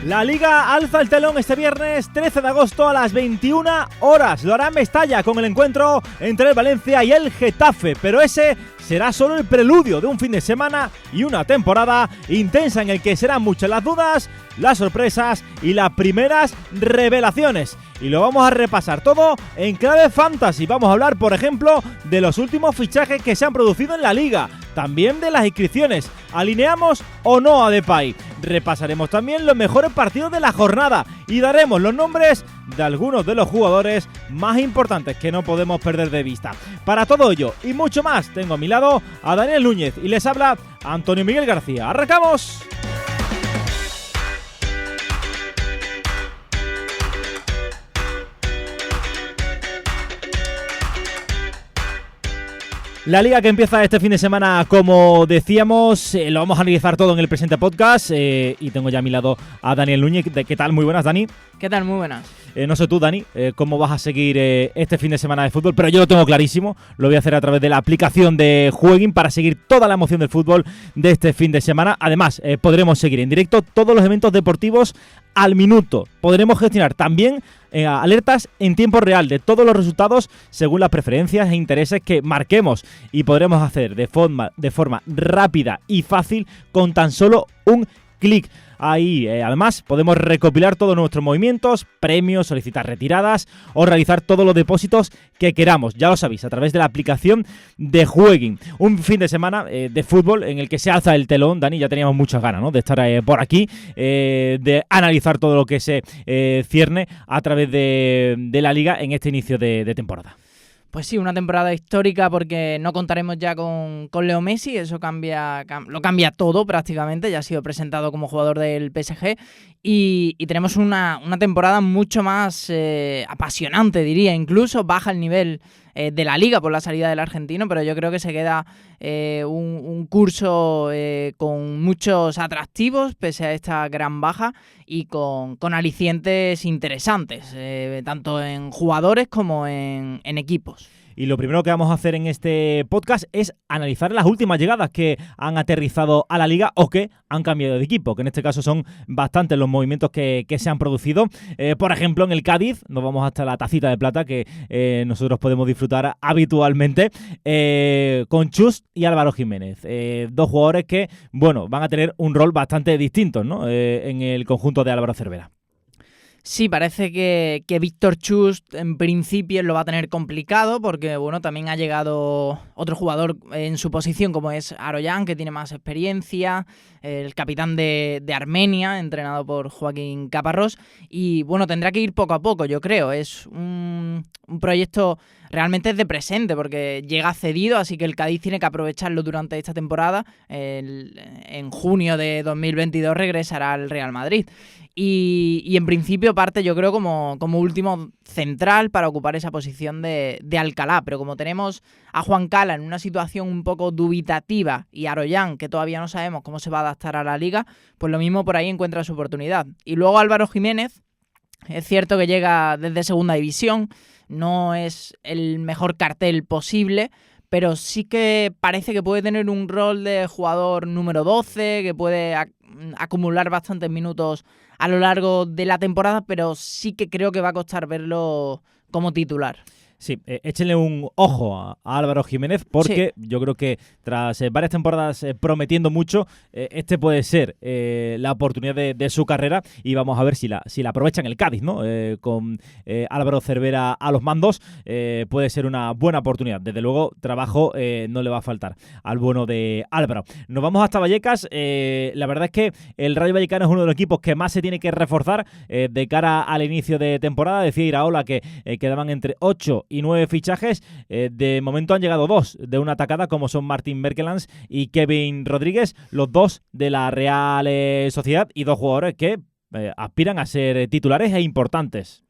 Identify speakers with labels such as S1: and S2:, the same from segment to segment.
S1: La Liga alza el telón este viernes 13 de agosto a las 21 horas. Lo hará en Mestalla con el encuentro entre el Valencia y el Getafe, pero ese será solo el preludio de un fin de semana y una temporada intensa en el que serán muchas las dudas, las sorpresas y las primeras revelaciones. Y lo vamos a repasar todo en clave fantasy. Vamos a hablar, por ejemplo, de los últimos fichajes que se han producido en la Liga, también de las inscripciones. ¿Alineamos o no a Depay? Repasaremos también los mejores partidos de la jornada y daremos los nombres de algunos de los jugadores más importantes que no podemos perder de vista. Para todo ello y mucho más, tengo a mi lado a Daniel Núñez y les habla Antonio Miguel García. ¡Arrancamos! La Liga que empieza este fin de semana, como decíamos, lo vamos a analizar todo en el presente podcast y tengo ya a mi lado a Daniel Núñez. ¿Qué tal? Muy buenas, Dani.
S2: ¿Qué tal? Muy buenas.
S1: No sé tú, Dani, cómo vas a seguir este fin de semana de fútbol, pero yo lo tengo clarísimo. Lo voy a hacer a través de la aplicación de Jueguin para seguir toda la emoción del fútbol de este fin de semana. Además, podremos seguir en directo todos los eventos deportivos al minuto. Podremos gestionar también alertas en tiempo real de todos los resultados según las preferencias e intereses que marquemos, y podremos hacer de forma rápida y fácil con tan solo un clic. Ahí, además, podemos recopilar todos nuestros movimientos, premios, solicitar retiradas o realizar todos los depósitos que queramos. Ya lo sabéis, a través de la aplicación de Jueguin. Un fin de semana de fútbol en el que se alza el telón. Dani, ya teníamos muchas ganas, ¿no?, de estar por aquí, de analizar todo lo que se cierne a través de la Liga en este inicio de temporada.
S2: Pues sí, una temporada histórica porque no contaremos ya con Leo Messi, eso lo cambia todo prácticamente, ya ha sido presentado como jugador del PSG y tenemos una temporada mucho más apasionante, diría, incluso baja el nivel de la Liga por la salida del argentino, pero yo creo que se queda un curso con muchos atractivos pese a esta gran baja y con alicientes interesantes, tanto en jugadores como en equipos. Y lo primero que vamos a hacer en este podcast es analizar las últimas llegadas que han aterrizado a la Liga o que han cambiado de equipo, que en este caso son bastantes los movimientos que se han producido. Por ejemplo, en el Cádiz nos vamos hasta la tacita de plata que nosotros podemos disfrutar habitualmente con Chus y Álvaro Jiménez. Dos jugadores que, bueno, van a tener un rol bastante distinto, ¿no?, en el conjunto de Álvaro Cervera. Sí, parece que Víctor Chus en principio lo va a tener complicado porque, bueno, también ha llegado otro jugador en su posición como es Aroyan, que tiene más experiencia, el capitán de Armenia, entrenado por Joaquín Caparrós, y, bueno, tendrá que ir poco a poco, yo creo. Es un proyecto realmente de presente porque llega cedido, así que el Cádiz tiene que aprovecharlo durante esta temporada. En junio de 2022 regresará al Real Madrid. Y en principio parte, yo creo, como último central para ocupar esa posición de Alcalá. Pero como tenemos a Juan Cala en una situación un poco dubitativa y a Aroyan, que todavía no sabemos cómo se va a adaptar a la Liga, pues lo mismo por ahí encuentra su oportunidad. Y luego Álvaro Jiménez, es cierto que llega desde Segunda División, no es el mejor cartel posible, pero sí que parece que puede tener un rol de jugador número 12, que puede acumular bastantes minutos a lo largo de la temporada, pero sí que creo que va a costar verlo como titular. Sí, échenle un ojo a Álvaro Jiménez porque sí, yo creo que tras varias temporadas prometiendo mucho, este puede ser la oportunidad de su carrera y vamos a ver si la aprovechan el Cádiz, ¿no? Con Álvaro Cervera a los mandos, puede ser una buena oportunidad. Desde luego, trabajo no le va a faltar al bueno de Álvaro. Nos vamos hasta Vallecas. La verdad es que el Rayo Vallecano es uno de los equipos que más se tiene que reforzar de cara al inicio de temporada. Decía Iraola que quedaban entre 8 y 9 fichajes. De momento han llegado 2 de una atacada, como son Martín Berkelans y Kevin Rodríguez, los dos de la Real Sociedad, y 2 jugadores que aspiran a ser titulares e importantes.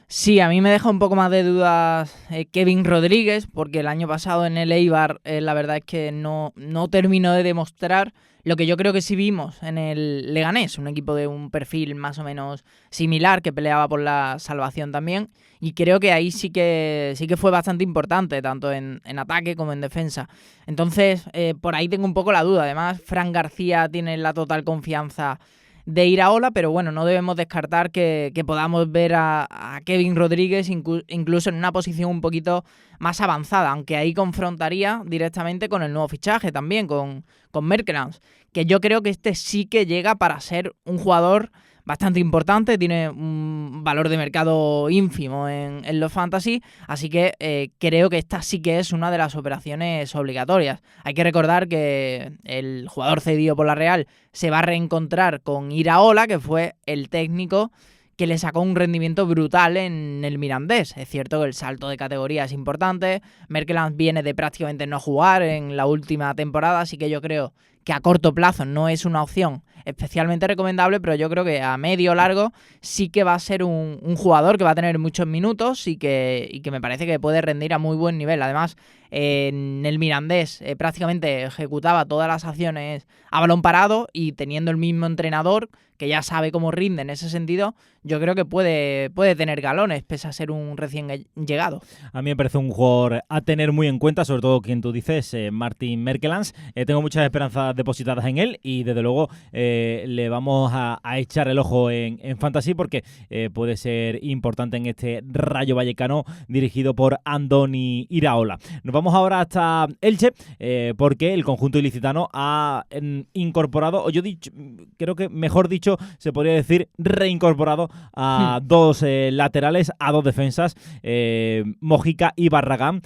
S2: Sí, a mí me deja un poco más de dudas Kevin Rodríguez, porque el año pasado en el Eibar la verdad es que no terminó de demostrar lo que yo creo que sí vimos en el Leganés, un equipo de un perfil más o menos similar que peleaba por la salvación también, y creo que ahí sí que fue bastante importante, tanto en ataque como en defensa. Entonces, por ahí tengo un poco la duda. Además, Fran García tiene la total confianza de Iraola, pero bueno, no debemos descartar que podamos ver a Kevin Rodríguez incluso en una posición un poquito más avanzada, aunque ahí confrontaría directamente con el nuevo fichaje también, con Merkelans, que yo creo que este sí que llega para ser un jugador bastante importante, tiene un valor de mercado ínfimo en los fantasy, así que creo que esta sí que es una de las operaciones obligatorias. Hay que recordar que el jugador cedido por la Real se va a reencontrar con Iraola, que fue el técnico que le sacó un rendimiento brutal en el Mirandés. Es cierto que el salto de categoría es importante, Merkelans viene de prácticamente no jugar en la última temporada, así que yo creo que a corto plazo no es una opción especialmente recomendable, pero yo creo que a medio o largo sí que va a ser un jugador que va a tener muchos minutos y que me parece que puede rendir a muy buen nivel. Además, en el Mirandés prácticamente ejecutaba todas las acciones a balón parado y teniendo el mismo entrenador que ya sabe cómo rinde en ese sentido, yo creo que puede tener galones pese a ser un recién llegado.
S1: A mí me parece un jugador a tener muy en cuenta, sobre todo quien tú dices, Martin Merkelans. Tengo muchas esperanzas depositadas en él y desde luego le vamos a echar el ojo en Fantasy porque puede ser importante en este Rayo Vallecano dirigido por Andoni Iraola. Nos vamos ahora hasta Elche porque el conjunto ilicitano ha incorporado, o yo creo que mejor dicho se podría decir reincorporado a dos laterales, a dos defensas, Mojica y Barragán.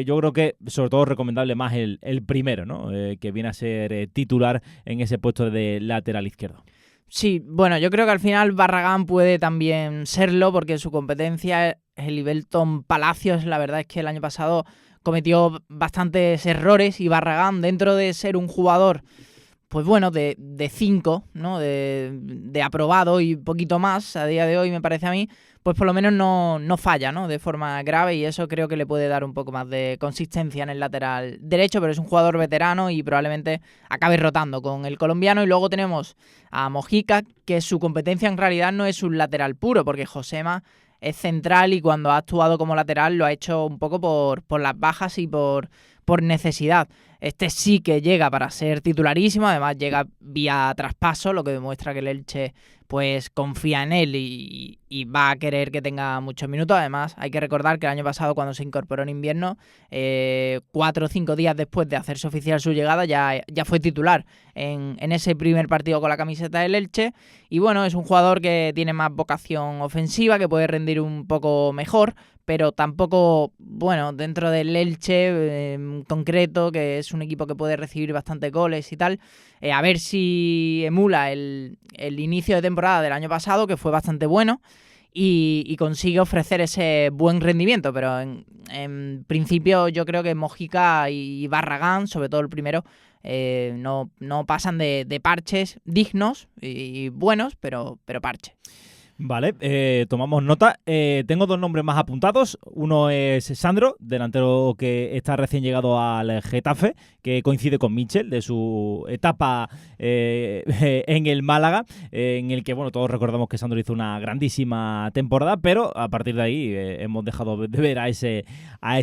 S1: Yo creo que sobre todo recomendable más el primero, ¿no? Que viene a ser titular en ese puesto de lateral izquierdo.
S2: Sí, bueno, yo creo que al final Barragán puede también serlo porque su competencia es el Ibelton Palacios. La verdad es que el año pasado cometió bastantes errores y Barragán, dentro de ser un jugador pues bueno, de 5, ¿no? De aprobado y poquito más a día de hoy, me parece a mí, pues por lo menos no falla, ¿no? De forma grave, y eso creo que le puede dar un poco más de consistencia en el lateral derecho, pero es un jugador veterano y probablemente acabe rotando con el colombiano. Y luego tenemos a Mojica, que su competencia en realidad no es un lateral puro, porque Josema es central y cuando ha actuado como lateral lo ha hecho un poco por las bajas y por necesidad. Este sí que llega para ser titularísimo, además llega vía traspaso, lo que demuestra que el Elche pues confía en él y va a querer que tenga muchos minutos. Además, hay que recordar que el año pasado, cuando se incorporó en invierno, 4 o 5 días después de hacerse oficial su llegada, ya fue titular en ese primer partido con la camiseta del Elche. Y bueno, es un jugador que tiene más vocación ofensiva, que puede rendir un poco mejor, pero tampoco, bueno, dentro del Elche en concreto, que es un equipo que puede recibir bastantes goles y tal, a ver si emula el inicio de temporada del año pasado, que fue bastante bueno, y consigue ofrecer ese buen rendimiento. Pero en principio yo creo que Mojica y Barragán, sobre todo el primero, no pasan de parches dignos y buenos, pero parche.
S1: Vale, tomamos nota. Tengo dos nombres más apuntados. Uno es Sandro, delantero que está recién llegado al Getafe, que coincide con Mitchell de su etapa en el Málaga, en el que, bueno, todos recordamos que Sandro hizo una grandísima temporada, pero a partir de ahí hemos dejado de ver a ese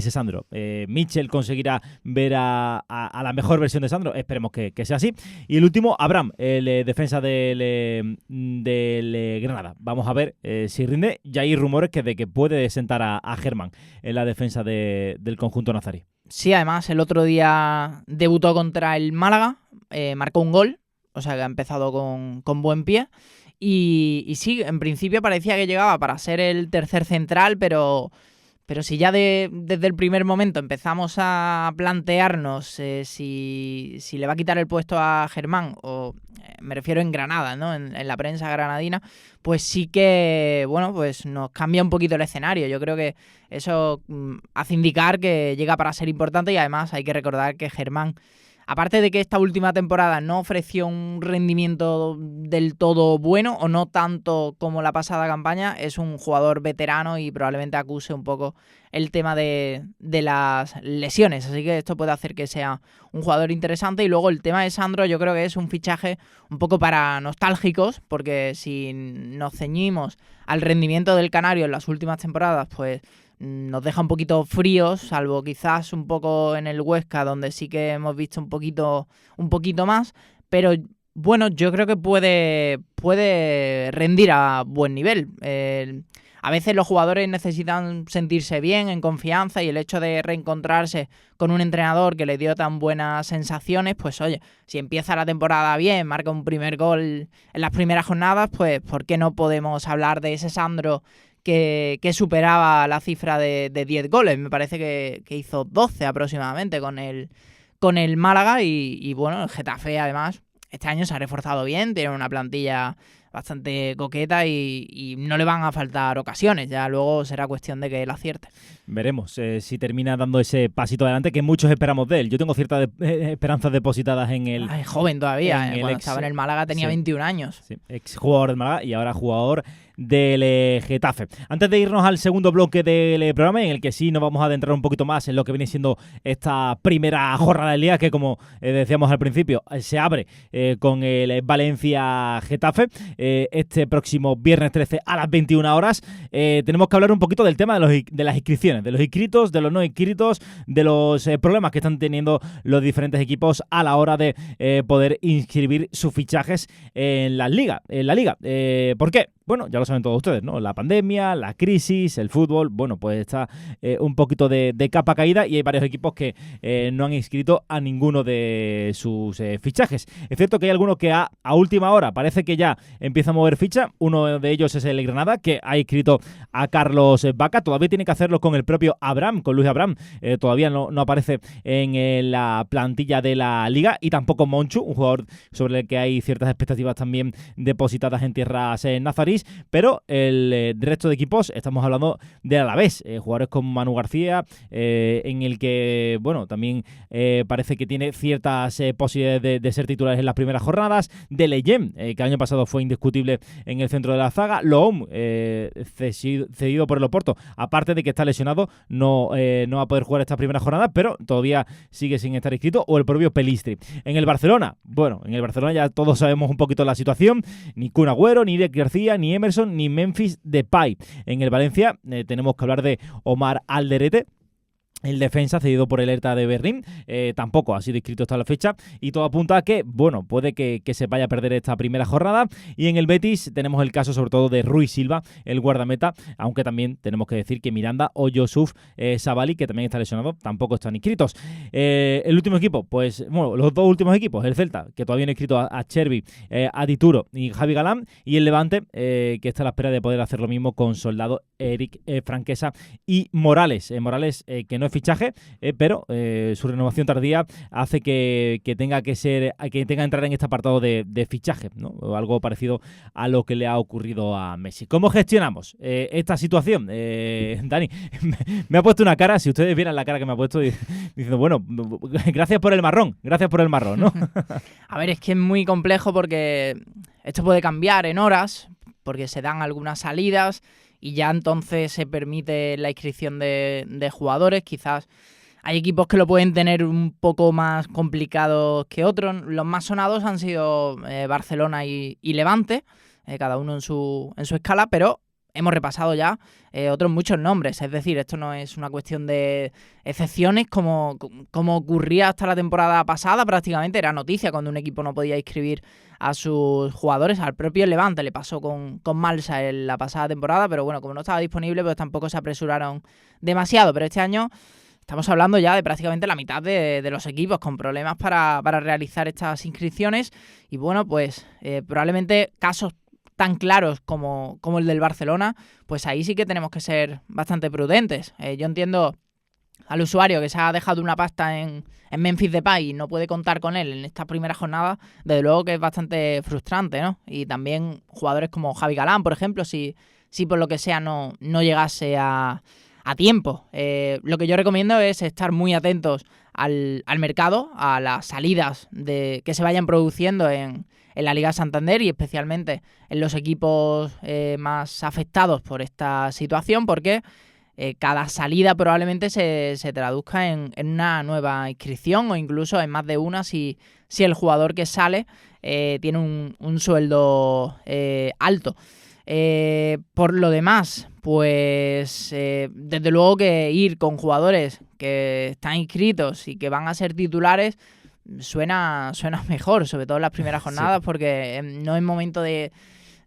S1: Sandro. Mitchell conseguirá ver a la mejor versión de Sandro, esperemos que sea así. Y el último, Abraham, el defensa del Granada. Vamos a ver si rinde. Ya hay rumores de que puede sentar a Germán en la defensa del conjunto nazarí.
S2: Sí, además el otro día debutó contra el Málaga, marcó un gol, o sea que ha empezado con buen pie. Y sí, en principio parecía que llegaba para ser el tercer central, pero si ya desde el primer momento empezamos a plantearnos si le va a quitar el puesto a Germán, o me refiero en Granada, ¿no? En la prensa granadina, pues sí que, bueno, pues nos cambia un poquito el escenario. Yo creo que eso hace indicar que llega para ser importante, y además hay que recordar que Germán, aparte de que esta última temporada no ofreció un rendimiento del todo bueno, o no tanto como la pasada campaña, es un jugador veterano y probablemente acuse un poco el tema de las lesiones. Así que esto puede hacer que sea un jugador interesante. Y luego el tema de Sandro, yo creo que es un fichaje un poco para nostálgicos, porque si nos ceñimos al rendimiento del Canario en las últimas temporadas, pues nos deja un poquito fríos, salvo quizás un poco en el Huesca, donde sí que hemos visto un poquito más, pero bueno, yo creo que puede puede rendir a buen nivel. A veces los jugadores necesitan sentirse bien, en confianza, y el hecho de reencontrarse con un entrenador que le dio tan buenas sensaciones, pues oye, si empieza la temporada bien, marca un primer gol en las primeras jornadas, pues ¿por qué no podemos hablar de ese Sandro que superaba la cifra de 10 goles? Me parece que hizo 12 aproximadamente con el Málaga y bueno, el Getafe además este año se ha reforzado bien, tiene una plantilla bastante coqueta y no le van a faltar ocasiones. Ya luego será cuestión de que él acierte.
S1: Veremos si termina dando ese pasito adelante que muchos esperamos de él. Yo tengo ciertas esperanzas depositadas en él.
S2: Es joven todavía. Cuando estaba en el Málaga tenía 21 años.
S1: Sí, ex jugador del Málaga y ahora jugador del Getafe. Antes de irnos al segundo bloque del programa, en el que sí nos vamos a adentrar un poquito más en lo que viene siendo esta primera jornada del día, que como decíamos al principio, se abre con el Valencia-Getafe este próximo viernes 13 a las 21 horas. Tenemos que hablar un poquito del tema de las inscripciones, de los inscritos, de los no inscritos, de los problemas que están teniendo los diferentes equipos a la hora de poder inscribir sus fichajes en la liga. ¿Por qué? Bueno, ya lo saben todos ustedes, ¿no? La pandemia, la crisis, el fútbol, bueno, pues está un poquito de capa caída y hay varios equipos que no han inscrito a ninguno de sus fichajes. Es cierto que hay algunos que a última hora parece que ya empieza a mover ficha. Uno de ellos es el Granada, que ha inscrito a Carlos Vaca. Todavía tiene que hacerlo con el propio Abraham, con Luis Abraham. Todavía no aparece en la plantilla de la liga, y tampoco Monchu, un jugador sobre el que hay ciertas expectativas también depositadas en tierras nazaríes. Pero el resto de equipos, estamos hablando del Alavés, jugadores como Manu García, en el que, bueno, también parece que tiene ciertas posibilidades de ser titulares en las primeras jornadas. De Leyen, que el año pasado fue indiscutible en el centro de la zaga. Loom, cedido por el Oporto, aparte de que está lesionado, no va a poder jugar esta primera jornada, pero todavía sigue sin estar inscrito. O el propio Pelistri. En el Barcelona, bueno, en el Barcelona ya todos sabemos un poquito la situación. Ni Kun Agüero, ni Eric García, ni Emerson, ni Memphis Depay. En el Valencia tenemos que hablar de Omar Alderete, el defensa cedido por el Hertha de Berlín. Tampoco ha sido inscrito hasta la fecha, y todo apunta a que, bueno, puede que se vaya a perder esta primera jornada. Y en el Betis tenemos el caso sobre todo de Rui Silva, el guardameta, aunque también tenemos que decir que Miranda o Yusuf Sabali, que también está lesionado, tampoco están inscritos. El último equipo, pues, bueno, los dos últimos equipos, el Celta, que todavía no ha inscrito a Chervi, a Dituro y Javi Galán, y el Levante, que está a la espera de poder hacer lo mismo con Soldado, Eric Franquesa y Morales. Morales, que no es fichaje, pero su renovación tardía hace que tenga que entrar en este apartado de fichaje, ¿no? O algo parecido a lo que le ha ocurrido a Messi. ¿Cómo gestionamos esta situación? Dani, me ha puesto una cara, si ustedes vieran la cara que me ha puesto, diciendo, bueno, gracias por el marrón, ¿no?
S2: A ver, es que es muy complejo porque esto puede cambiar en horas, porque se dan algunas salidas y ya entonces se permite la inscripción de jugadores. Quizás hay equipos que lo pueden tener un poco más complicado que otros. Los más sonados han sido Barcelona y Levante, cada uno en su escala, pero hemos repasado ya otros muchos nombres. Es decir, esto no es una cuestión de excepciones como ocurría hasta la temporada pasada. Prácticamente era noticia cuando un equipo no podía inscribir a sus jugadores. Al propio Levante le pasó con Malsa en la pasada temporada, pero bueno, como no estaba disponible, pues tampoco se apresuraron demasiado. Pero este año estamos hablando ya de prácticamente la mitad de los equipos con problemas para realizar estas inscripciones. Y bueno, pues probablemente casos tan claros como el del Barcelona, pues ahí sí que tenemos que ser bastante prudentes. Yo entiendo al usuario que se ha dejado una pasta en Memphis Depay y no puede contar con él en esta primera jornada, desde luego que es bastante frustrante, ¿no? Y también jugadores como Javi Galán, por ejemplo, si por lo que sea no llegase a tiempo. Lo que yo recomiendo es estar muy atentos al mercado, a las salidas que se vayan produciendo en la Liga Santander y especialmente en los equipos más afectados por esta situación, porque cada salida probablemente se traduzca en una nueva inscripción o incluso en más de una si el jugador que sale tiene un sueldo alto. Por lo demás, pues desde luego que ir con jugadores que están inscritos y que van a ser titulares suena mejor, sobre todo en las primeras jornadas, sí, porque no es momento de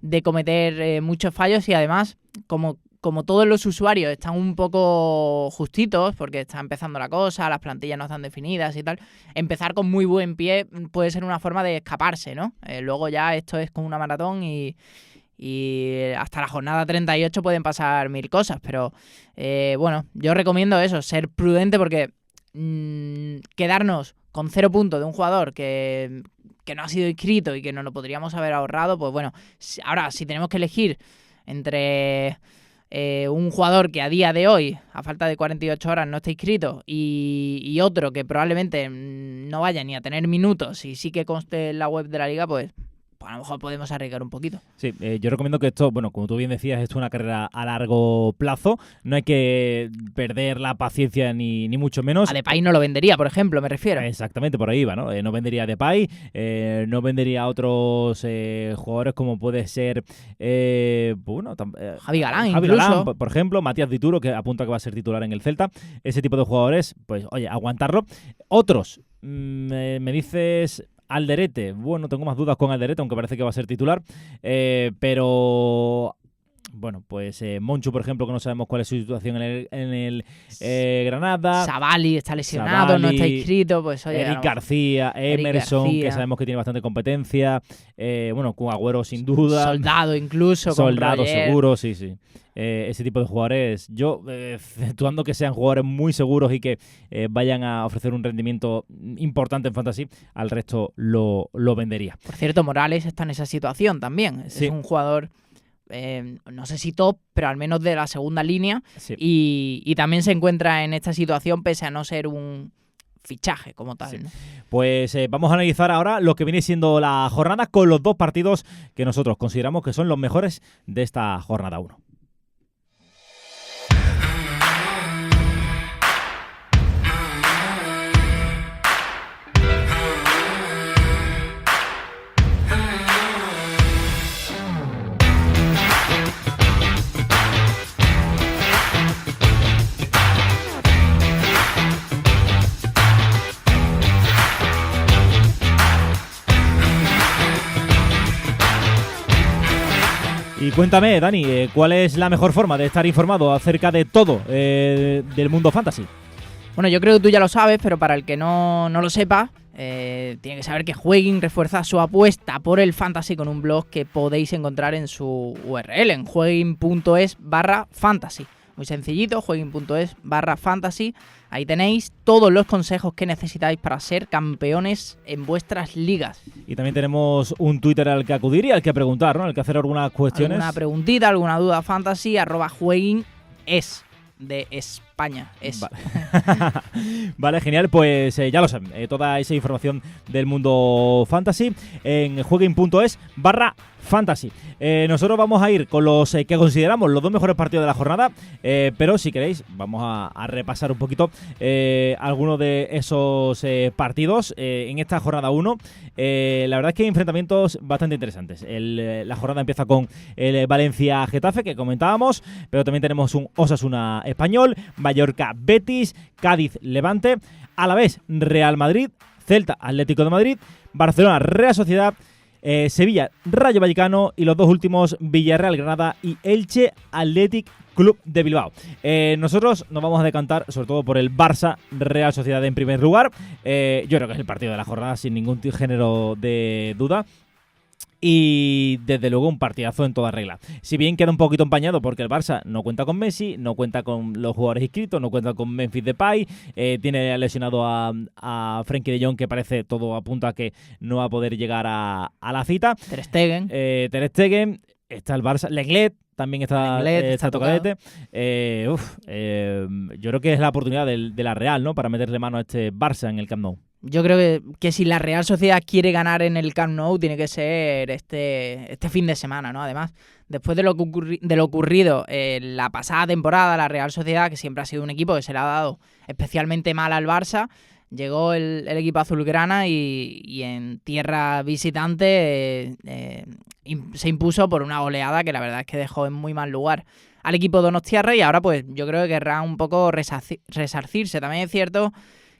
S2: de cometer muchos fallos y además, como todos los usuarios están un poco justitos, porque está empezando la cosa, las plantillas no están definidas y tal, empezar con muy buen pie puede ser una forma de escaparse, ¿no? Luego ya esto es como una maratón y hasta la jornada 38 pueden pasar 1000 cosas, pero bueno, yo recomiendo eso, ser prudente porque quedarnos con 0 puntos de un jugador que no ha sido inscrito y que nos lo podríamos haber ahorrado, pues bueno, ahora si tenemos que elegir entre un jugador que a día de hoy, a falta de 48 horas, no está inscrito y otro que probablemente no vaya ni a tener minutos y sí que conste en la web de la liga, pues a lo mejor podemos arriesgar un poquito.
S1: Sí, yo recomiendo que esto, bueno, como tú bien decías, esto es una carrera a largo plazo. No hay que perder la paciencia ni mucho menos.
S2: A Depay no lo vendería, por ejemplo, me refiero.
S1: Exactamente, por ahí va, ¿no? No vendería a Depay, no vendería a otros jugadores como puede ser
S2: Javi Galán,
S1: Javi
S2: incluso.
S1: Galán, por ejemplo, Matías Dituro, que apunta que va a ser titular en el Celta. Ese tipo de jugadores, pues oye, aguantarlo. Otros, me dices... Alderete, bueno, tengo más dudas con Alderete, aunque parece que va a ser titular, pero bueno, pues Monchu, por ejemplo, que no sabemos cuál es su situación en el Granada.
S2: Savali está lesionado, no está inscrito, pues oye.
S1: Eric García, Emerson, que sabemos que tiene bastante competencia, bueno, con Agüero sin duda.
S2: Soldado incluso.
S1: Soldado seguro, sí. Ese tipo de jugadores, yo, actuando que sean jugadores muy seguros y que vayan a ofrecer un rendimiento importante en Fantasy, al resto lo vendería.
S2: Por cierto, Morales está en esa situación también. Sí. Es un jugador, no sé si top, pero al menos de la segunda línea. Sí. Y también se encuentra en esta situación pese a no ser un fichaje como tal. Sí. ¿No?
S1: Pues vamos a analizar ahora lo que viene siendo la jornada con los 2 partidos que nosotros consideramos que son los mejores de esta jornada 1. Y cuéntame, Dani, ¿cuál es la mejor forma de estar informado acerca de todo del mundo fantasy?
S2: Bueno, yo creo que tú ya lo sabes, pero para el que no lo sepa, tiene que saber que Jueguin refuerza su apuesta por el fantasy con un blog que podéis encontrar en su URL, en jueguin.es/fantasy. Muy sencillito, jueguin.es/fantasy. Ahí tenéis todos los consejos que necesitáis para ser campeones en vuestras ligas.
S1: Y también tenemos un Twitter al que acudir y al que preguntar, ¿no? Al que hacer algunas cuestiones.
S2: Alguna preguntita, alguna duda fantasy, @jueguin.es de España. Es.
S1: Vale, vale, genial. Pues ya lo saben, toda esa información del mundo fantasy en jueguin.es/fantasy. Nosotros vamos a ir con los que consideramos los 2 mejores partidos de la jornada, pero si queréis vamos a repasar un poquito algunos de esos partidos en esta jornada 1. La verdad es que hay enfrentamientos bastante interesantes. La jornada empieza con el Valencia-Getafe, que comentábamos, pero también tenemos un Osasuna-Español, Mallorca-Betis, Cádiz-Levante, Alavés Real Madrid, Celta-Atlético de Madrid, Barcelona-Real Sociedad, Sevilla-Rayo Vallecano y los 2 últimos Villarreal-Granada y Elche-Athletic Club de Bilbao. Nosotros nos vamos a decantar sobre todo por el Barça-Real Sociedad en primer lugar. Yo creo que es el partido de la jornada sin ningún género de duda. Y desde luego un partidazo en toda regla. Si bien queda un poquito empañado porque el Barça no cuenta con Messi, no cuenta con los jugadores inscritos, no cuenta con Memphis Depay, tiene lesionado a Frenkie de Jong, que parece todo apunta a que no va a poder llegar a la cita.
S2: Ter Stegen,
S1: está el Barça, Lenglet también está tocadete. Yo creo que es la oportunidad de la Real, ¿no? Para meterle mano a este Barça en el Camp Nou.
S2: Yo creo que si la Real Sociedad quiere ganar en el Camp Nou, tiene que ser este fin de semana, ¿no? Además, después de lo ocurrido en la pasada temporada, la Real Sociedad, que siempre ha sido un equipo que se le ha dado especialmente mal al Barça, llegó el equipo azulgrana y en tierra visitante se impuso por una goleada que la verdad es que dejó en muy mal lugar al equipo donostiarra, y ahora pues yo creo que querrá un poco resarcirse. También es cierto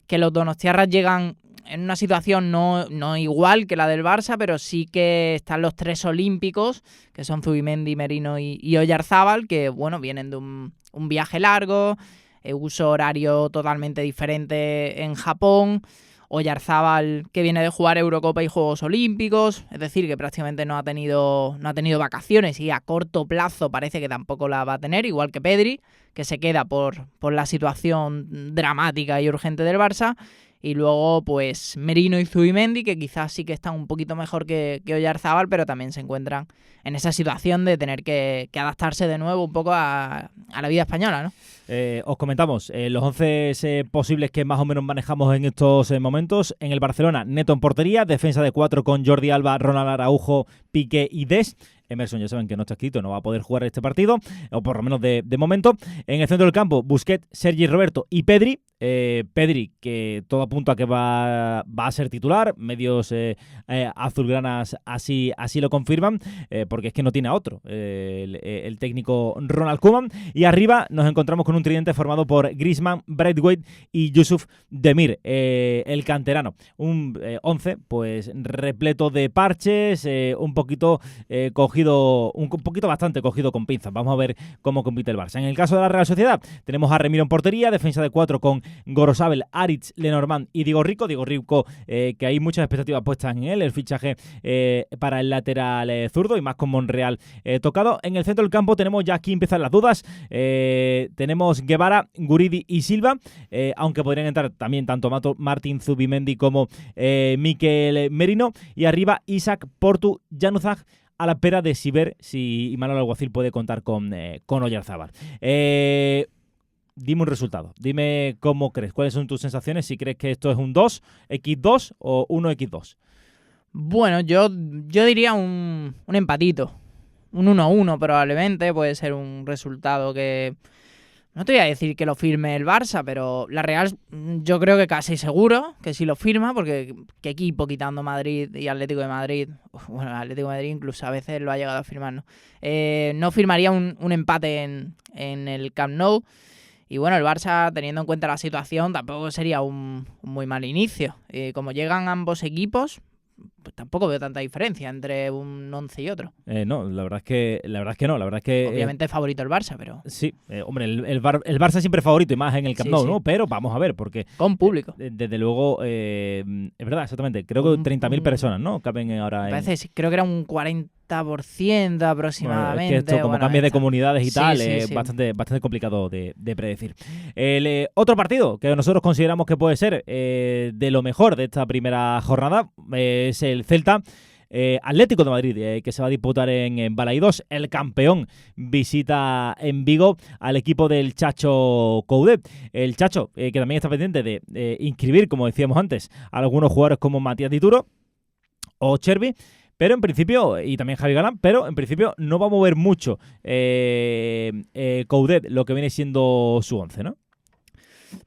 S2: que los donostiarras llegan en una situación no igual que la del Barça, pero sí que están los 3 olímpicos, que son Zubimendi, Merino y Oyarzábal, que bueno, vienen de un viaje largo, uso horario totalmente diferente en Japón. Oyarzábal, que viene de jugar Eurocopa y Juegos Olímpicos, es decir, que prácticamente no ha tenido vacaciones y a corto plazo parece que tampoco la va a tener, igual que Pedri, que se queda por la situación dramática y urgente del Barça. Y luego, pues, Merino y Zubimendi, que quizás sí que están un poquito mejor que Oyarzábal, pero también se encuentran en esa situación de tener que adaptarse de nuevo un poco a la vida española, ¿no?
S1: Os comentamos los 11 posibles que más o menos manejamos en estos momentos. En el Barcelona, Neto en portería, defensa de 4 con Jordi Alba, Ronald Araujo, Piqué y Dest. Emerson ya saben que no está escrito, no va a poder jugar este partido, o por lo menos de momento. En el centro del campo, Busquets, Sergi Roberto y Pedri. Pedri, que todo apunta a que va a ser titular. Medios azulgranas así lo confirman, porque es que no tiene a otro, el técnico Ronald Koeman. Y arriba nos encontramos con un tridente formado por Griezmann, Braithwaite y Yusuf Demir, el canterano. Un 11 pues repleto de parches, un poquito bastante cogido con pinzas. Vamos a ver cómo compite el Barça. En el caso de la Real Sociedad, tenemos a Remiro en portería, defensa de 4 con Gorosabel, Aritz, Lenormand y Diego Rico, que hay muchas expectativas puestas en él, el fichaje para el lateral zurdo, y más con Monreal tocado. En el centro del campo tenemos, ya aquí empiezan las dudas, tenemos Guevara, Guridi y Silva, aunque podrían entrar también tanto Martín Zubimendi como Mikel Merino, y arriba Isaac, Portu, Januzaj, a la espera de si Imanol Alguacil puede contar con Oyarzábal. Dime un resultado, dime cómo crees, cuáles son tus sensaciones, si crees que esto es un 2x2 o 1x2.
S2: Bueno, yo diría un empatito, un 1-1 probablemente, puede ser un resultado que... No te voy a decir que lo firme el Barça, pero la Real yo creo que casi seguro que sí lo firma, porque qué equipo, quitando Madrid y Atlético de Madrid, bueno, Atlético de Madrid incluso a veces lo ha llegado a firmar, ¿no? No firmaría un empate en el Camp Nou. Y bueno, el Barça, teniendo en cuenta la situación, tampoco sería un muy mal inicio. Como llegan ambos equipos, pues tampoco veo tanta diferencia entre un 11 y otro.
S1: No, la verdad es que no. La verdad es que
S2: obviamente es favorito el Barça, pero...
S1: Sí, hombre, el Barça siempre es favorito, y más en el Camp Nou, ¿no? Pero vamos a ver, porque...
S2: Con público.
S1: Desde luego, es verdad, exactamente. Creo que 30.000 personas, ¿no? Caben ahora en...
S2: Parece, creo que era un 40% aproximadamente.
S1: Bueno, es que esto, como cambia de comunidades y tal, es
S2: sí.
S1: bastante complicado de predecir. El otro partido que nosotros consideramos que puede ser de lo mejor de esta primera jornada es el Celta Atlético de Madrid, que se va a disputar en Balaídos. El campeón visita en Vigo al equipo del Chacho Coudet. El Chacho, que también está pendiente de inscribir, como decíamos antes, a algunos jugadores como Matías Dituro o Chervi. Pero en principio, y también Javi Galán, pero en principio no va a mover mucho Coudet, lo que viene siendo su 11, ¿no?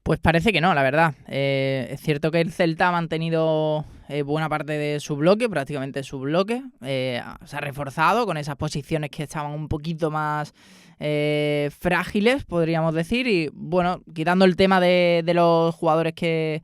S2: Pues parece que no, la verdad. Es cierto que el Celta ha mantenido buena parte de su bloque, prácticamente su bloque. Se ha reforzado con esas posiciones que estaban un poquito más frágiles, podríamos decir. Y bueno, quitando el tema de los jugadores que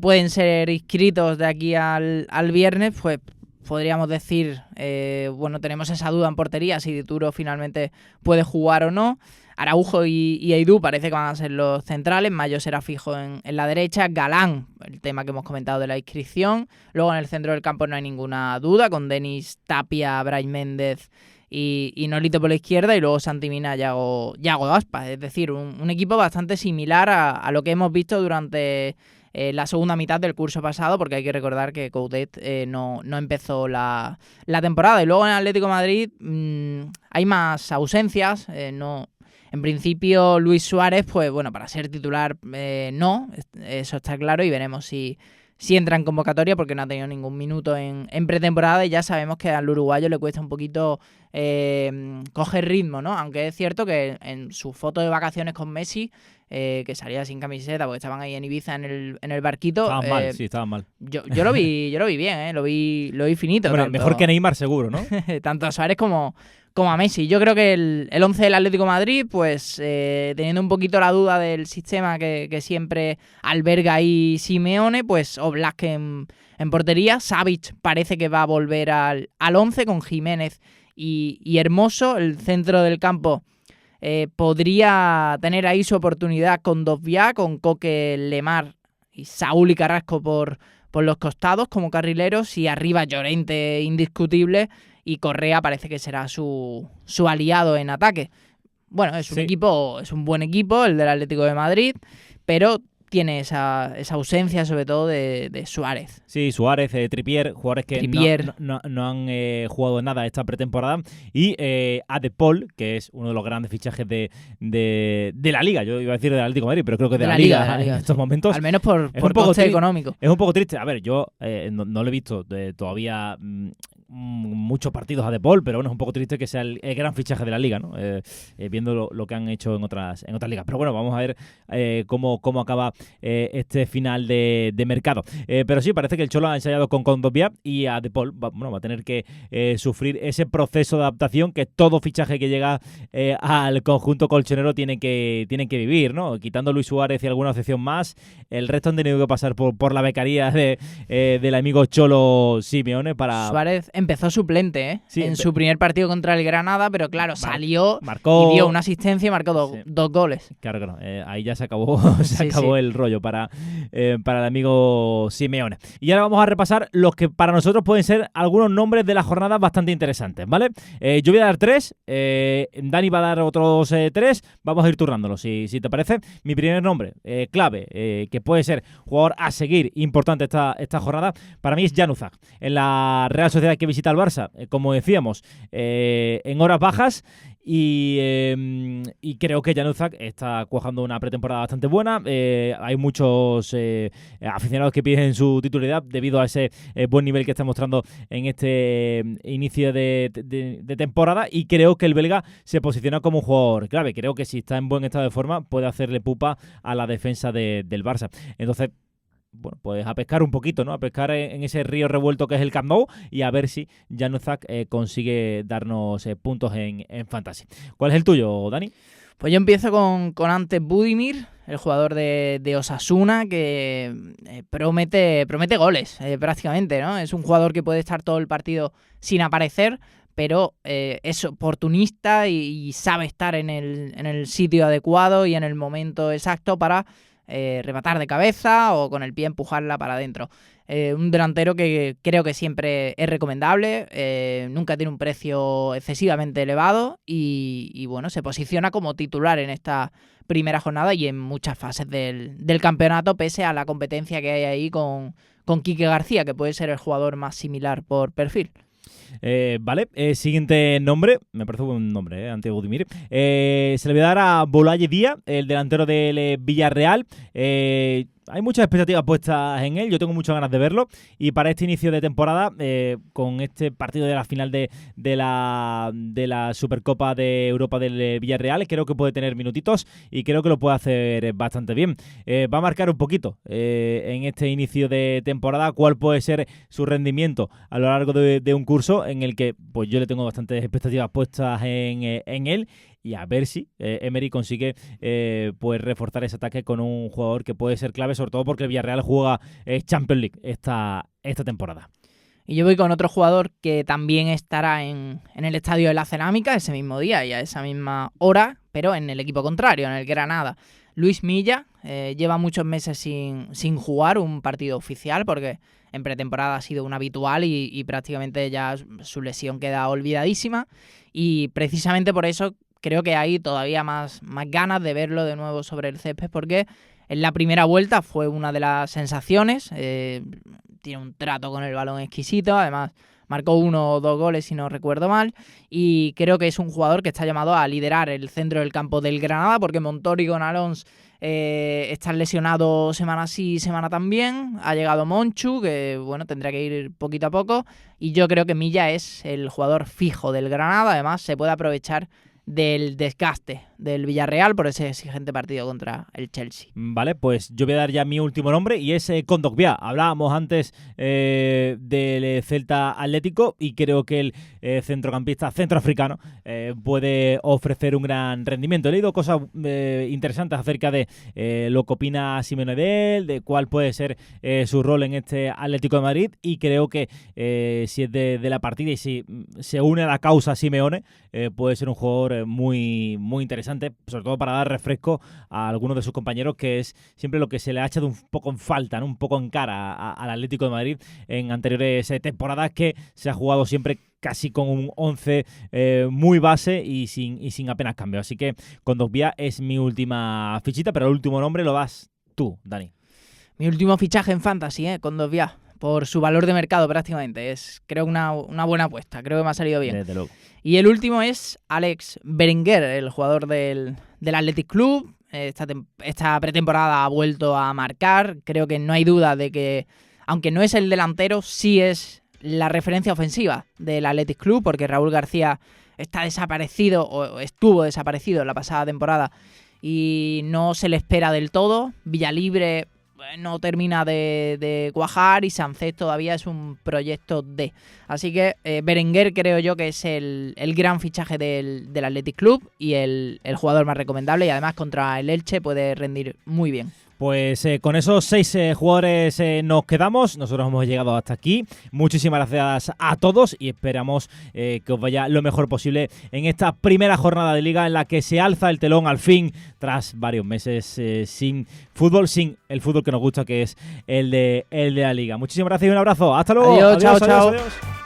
S2: pueden ser inscritos de aquí al viernes, pues podríamos decir, tenemos esa duda en portería, si Dituro finalmente puede jugar o no. Araujo y Eidú parece que van a ser los centrales. Mayo será fijo en la derecha. Galán, el tema que hemos comentado de la inscripción. Luego en el centro del campo no hay ninguna duda, con Denis, Tapia, Brais Méndez y Nolito por la izquierda. Y luego Santi Mina, Yago Aspas. Es decir, un equipo bastante similar a lo que hemos visto durante la segunda mitad del curso pasado, porque hay que recordar que Coudet no empezó la temporada. Y luego en Atlético de Madrid hay más ausencias. En principio, Luis Suárez, pues bueno, para ser titular no, eso está claro, y veremos si entra en convocatoria, porque no ha tenido ningún minuto en pretemporada, y ya sabemos que al uruguayo le cuesta un poquito coger ritmo, ¿no? Aunque es cierto que en su foto de vacaciones con Messi, que salía sin camiseta porque estaban ahí en Ibiza en el barquito.
S1: Estaban mal.
S2: Yo lo vi bien, lo vi finito.
S1: Bueno, mejor que Neymar seguro, ¿no?
S2: Tanto a Suárez como como a Messi. Yo creo que el 11 del Atlético de Madrid, pues teniendo un poquito la duda del sistema que siempre alberga ahí Simeone, pues Oblak en portería. Savic parece que va a volver al 11 con Jiménez y Hermoso. El centro del campo podría tener ahí su oportunidad con Dovia, con Coque, Lemar y Saúl y Carrasco por los costados como carrileros, y arriba Llorente indiscutible, y Correa parece que será su aliado en ataque. Bueno, es un buen equipo el del Atlético de Madrid, pero tiene esa ausencia sobre todo de Suárez.
S1: Sí, Suárez, Trippier, jugadores que no han jugado nada esta pretemporada, y a De Paul, que es uno de los grandes fichajes de la Liga. Yo iba a decir del Atlético de Madrid, pero creo que de la Liga en estos momentos.
S2: Al menos por coste económico.
S1: Es un poco triste. A ver, yo no lo he visto todavía muchos partidos a De Paul, pero bueno, es un poco triste que sea el gran fichaje de la Liga, ¿no? Viendo lo que han hecho en otras ligas. Pero bueno, vamos a ver cómo acaba este final de mercado. Pero sí, parece que el Cholo ha ensayado con Condovia, y a De Paul va a tener que sufrir ese proceso de adaptación que todo fichaje que llega al conjunto colchonero tiene que vivir, ¿no? Quitando Luis Suárez y alguna excepción más, el resto han tenido que pasar por la becaría del amigo Cholo Simeone para...
S2: Suárez empezó suplente en su primer partido contra el Granada, pero claro, salió y dio una asistencia y marcó dos goles.
S1: Claro. Ahí ya se acabó el rollo para el amigo Simeone. Y ahora vamos a repasar los que para nosotros pueden ser algunos nombres de la jornada bastante interesantes, ¿vale? Yo voy a dar 3, Dani va a dar otros 3, vamos a ir turnándolos, si te parece. Mi primer nombre, clave, que puede ser jugador a seguir, importante esta jornada, para mí es Januzaj. En la Real Sociedad que visita al Barça, como decíamos, en horas bajas, y creo que Januzaj está cuajando una pretemporada bastante buena. Hay muchos aficionados que piden su titularidad debido a ese buen nivel que está mostrando en este inicio de temporada, y creo que el belga se posiciona como un jugador clave. Creo que si está en buen estado de forma puede hacerle pupa a la defensa del Barça. Entonces, bueno, pues a pescar un poquito, ¿no? A pescar en ese río revuelto que es el Camp Nou, y a ver si Januzaj consigue darnos puntos en Fantasy. ¿Cuál es el tuyo, Dani?
S2: Pues yo empiezo con Ante Budimir, el jugador de Osasuna, que promete goles prácticamente, ¿no? Es un jugador que puede estar todo el partido sin aparecer, pero es oportunista y sabe estar en el sitio adecuado y en el momento exacto para rematar de cabeza o con el pie empujarla para adentro. Un delantero que creo que siempre es recomendable, nunca tiene un precio excesivamente elevado y bueno, se posiciona como titular en esta primera jornada y en muchas fases del campeonato, pese a la competencia que hay ahí con Quique García, que puede ser el jugador más similar por perfil.
S1: Vale, siguiente nombre, me parece un buen nombre, Ante Budimir. Se le voy a dar a Boulaye Dia, el delantero del Villarreal. Hay muchas expectativas puestas en él, yo tengo muchas ganas de verlo, y para este inicio de temporada, con este partido de la final de la Supercopa de Europa del Villarreal, creo que puede tener minutitos y creo que lo puede hacer bastante bien. Va a marcar un poquito en este inicio de temporada cuál puede ser su rendimiento a lo largo de un curso en el que pues yo le tengo bastantes expectativas puestas en él, y a ver si Emery consigue pues reforzar ese ataque con un jugador que puede ser clave, sobre todo porque el Villarreal juega Champions League esta temporada.
S2: Y yo voy con otro jugador que también estará en el Estadio de la Cerámica ese mismo día y a esa misma hora, pero en el equipo contrario, en el Granada. Luis Milla lleva muchos meses sin jugar un partido oficial porque en pretemporada ha sido un habitual y prácticamente ya su lesión queda olvidadísima, y precisamente por eso creo que hay todavía más ganas de verlo de nuevo sobre el césped, porque en la primera vuelta fue una de las sensaciones. Tiene un trato con el balón exquisito, además marcó 1 o 2 goles si no recuerdo mal, y creo que es un jugador que está llamado a liderar el centro del campo del Granada, porque Montori con Alons están lesionados semana sí, semana también. Ha llegado Monchu, que bueno, tendrá que ir poquito a poco, y yo creo que Milla es el jugador fijo del Granada. Además se puede aprovechar del desgaste del Villarreal por ese exigente partido contra el Chelsea.
S1: Vale, pues yo voy a dar ya mi último nombre y es Kondogbia. Hablábamos antes del Celta Atlético y creo que el centrocampista centroafricano puede ofrecer un gran rendimiento. He leído cosas interesantes acerca de lo que opina Simeone de él, de cuál puede ser su rol en este Atlético de Madrid, y creo que si es de la partida y si se une a la causa Simeone, puede ser un jugador muy, muy interesante, sobre todo para dar refresco a algunos de sus compañeros, que es siempre lo que se le ha echado un poco en falta, ¿no? Un poco en cara al Atlético de Madrid en anteriores temporadas, que se ha jugado siempre casi con un 11 muy base y sin apenas cambio. Así que Kondogbia es mi última fichita, pero el último nombre lo das tú, Dani.
S2: Mi último fichaje en Fantasy, Kondogbia, por su valor de mercado prácticamente. Es, creo, una buena apuesta. Creo que me ha salido bien.
S1: Desde luego.
S2: Y el último es Alex Berenguer, el jugador del Athletic Club. Esta pretemporada ha vuelto a marcar. Creo que no hay duda de que, aunque no es el delantero, sí es la referencia ofensiva del Athletic Club, porque Raúl García está desaparecido o estuvo desaparecido en la pasada temporada y no se le espera del todo. Villalibre no termina de cuajar y Sánchez todavía es un proyecto D. Así que Berenguer creo yo que es el gran fichaje del Athletic Club y el jugador más recomendable, y además contra el Elche puede rendir muy bien.
S1: Pues con esos 6 jugadores nos quedamos. Nosotros hemos llegado hasta aquí. Muchísimas gracias a todos y esperamos que os vaya lo mejor posible en esta primera jornada de Liga, en la que se alza el telón al fin tras varios meses sin fútbol, sin el fútbol que nos gusta, que es el de la Liga. Muchísimas gracias y un abrazo. Hasta luego.
S2: Adiós, chao.
S1: Adiós.